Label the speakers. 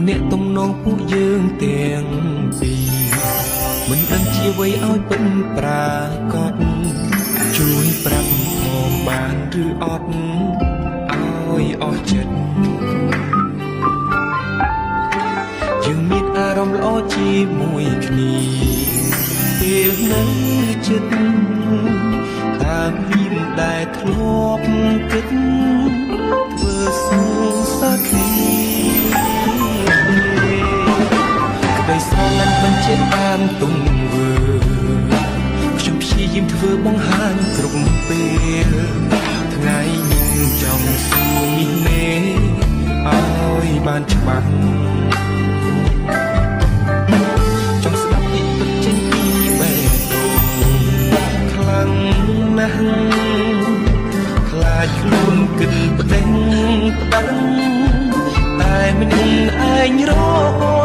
Speaker 1: អ្នកទំនងពួកយើងទាំងពីរមិនដឹងជាអ្វីឲ្យពិតប្រាកដជួយប្រាប់ផងបានឬអត់ឲ្យអស់ចិត្តយើងមានអារម្មណ៍ល្អជាមួយគ្នាពេលនៅចិត្តតាមមានដែលធ្លាប់គិតធ្វើសើសាគ្នាដោយសារមិនបញ្ជាក់តាមទង្វើខ្ញុំព្យាយាមធ្វើបង្ហាញគ្រប់ពេលថ្ងៃនេះចង់សួរនេះមេឲ្យបានច្បាស់ចង់ស្ដាប់ពីពិតចេញពីបេះដូងខ្លាំងណាស់ខ្លាចខ្លួនគិតប្តេងផ្ដាំតែមិនឯងរក